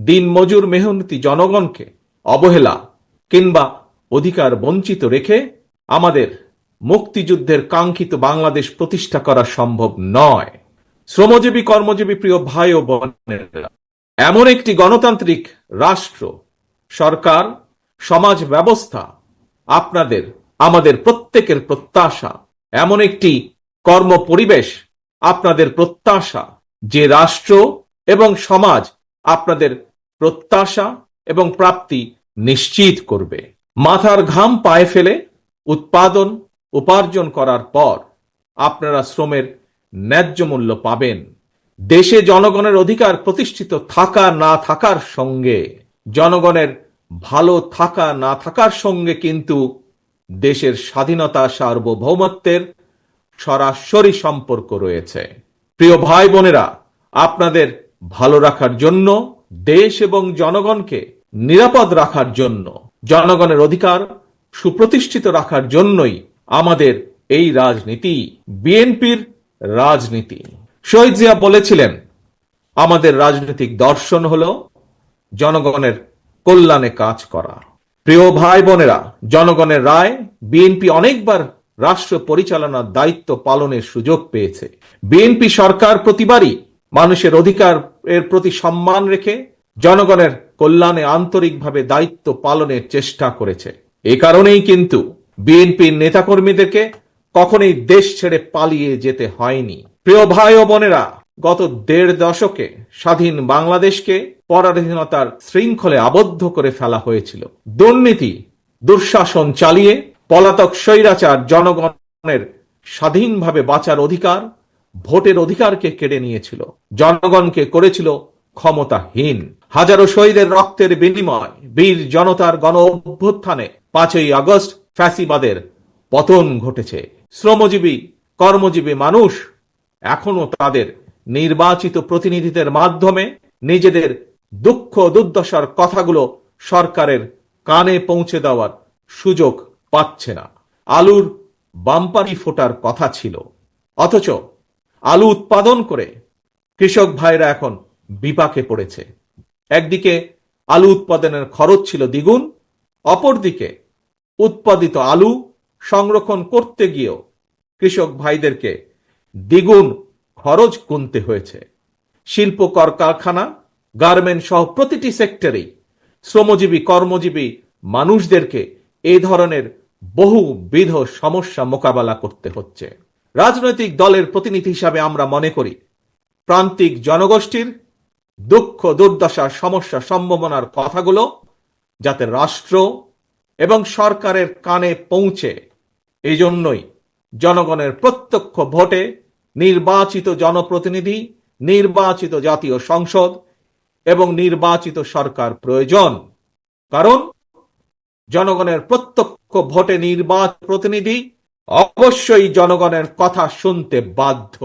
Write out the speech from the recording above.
দিনমজুর মেহনতি জনগণকে অবহেলা কিংবা অধিকার বঞ্চিত রেখে আমাদের মুক্তিযুদ্ধের কাঙ্ক্ষিত বাংলাদেশ প্রতিষ্ঠা করা সম্ভব নয়। শ্রমজীবী কর্মজীবী প্রিয় ভাই ও বোনেরা, এমন একটি গণতান্ত্রিক রাষ্ট্র, সরকার, সমাজ ব্যবস্থা আপনাদের আমাদের প্রত্যেকের প্রত্যাশা। এমন একটি কর্ম পরিবেশ আপনাদের প্রত্যাশা, যে রাষ্ট্র এবং সমাজ আপনাদের প্রত্যাশা এবং প্রাপ্তি নিশ্চিত করবে। মাথার ঘাম পায়ে ফেলে উৎপাদন উপার্জন করার পর আপনারা শ্রমের ন্যায্য মূল্য পাবেন। দেশে জনগণের অধিকার প্রতিষ্ঠিত থাকা না থাকার সঙ্গে, জনগণের ভালো থাকা না থাকার সঙ্গে কিন্তু দেশের স্বাধীনতা সার্বভৌমত্বের সরাসরি সম্পর্ক রয়েছে। প্রিয় ভাই বোনেরা, আপনাদের ভালো রাখার জন্য, দেশ এবং জনগণকে নিরাপদ রাখার জন্য, জনগণের অধিকার সুপ্রতিষ্ঠিত রাখার জন্যই আমাদের এই রাজনীতি, বিএনপির রাজনীতি। শহীদ জিয়া বলেছিলেন, আমাদের রাজনৈতিক দর্শন হলো জনগণের কল্যাণে কাজ করা। প্রিয় ভাই বোনেরা, জনগণের রায় বিএনপি অনেকবার রাষ্ট্র পরিচালনার দায়িত্ব পালনের সুযোগ পেয়েছে। বিএনপি সরকার প্রতিবারই মানুষের অধিকারের প্রতি সম্মান রেখে জনগণের কল্যাণে আন্তরিকভাবে দায়িত্ব পালনের চেষ্টা করেছে। এ কারণেই কিন্তু বিএনপির নেতাকর্মীদেরকে কখনোই দেশ ছেড়ে পালিয়ে যেতে হয়নি। প্রিয় ভাই ও বোনেরা, গত ১.৫ দশকে স্বাধীন বাংলাদেশকে পরাধীনতার শৃঙ্খলে আবদ্ধ করে ফেলা হয়েছিল। দুর্নীতি, দুঃশাসন চালিয়ে পলাতক স্বৈরাচার জনগণের স্বাধীনভাবে বাঁচার অধিকার, ভোটের অধিকারকে কেড়ে নিয়েছিল, জনগণকে করেছিল ক্ষমতাহীন। হাজারো শহীদের রক্তের বিনিময়, বীর জনতার গণ অভ্যুত্থানে ৫ই আগস্ট ফ্যাসিবাদের পতন ঘটেছে। শ্রমজীবী কর্মজীবী মানুষ এখনো তাদের নির্বাচিত প্রতিনিধিদের মাধ্যমে নিজেদের দুঃখ দুর্দশার কথাগুলো সরকারের কানে পৌঁছে দেওয়ার সুযোগ পাচ্ছে না। আলুর বাম্পারি ফোটার কথা ছিল, অথচ আলু উৎপাদন করে কৃষক ভাইরা এখন বিপাকে পড়েছে। একদিকে আলু উৎপাদনের খরচ ছিল দ্বিগুণ, অপরদিকে উৎপাদিত আলু সংরক্ষণ করতে গিয়েও কৃষক ভাইদেরকে দ্বিগুণ খরচ গুনতে হয়েছে। শিল্প কারখানা, গার্মেন্ট সহ প্রতিটি সেক্টরেই শ্রমজীবী কর্মজীবী মানুষদেরকে এই ধরনের বহুবিধ সমস্যা মোকাবেলা করতে হচ্ছে। রাজনৈতিক দলের প্রতিনিধি হিসাবে আমরা মনে করি, প্রান্তিক জনগোষ্ঠীর দুঃখ দুর্দশা সমস্যা সম্ভাবনার কথাগুলো যাতে রাষ্ট্র এবং সরকারের কানে পৌঁছে, এই জন্যই জনগণের প্রত্যক্ষ ভোটে নির্বাচিত জনপ্রতিনিধি, নির্বাচিত জাতীয় সংসদ এবং নির্বাচিত সরকার প্রয়োজন। কারণ জনগণের প্রত্যক্ষ ভোটে নির্বাচিত প্রতিনিধি অবশ্যই জনগণের কথা শুনতে বাধ্য।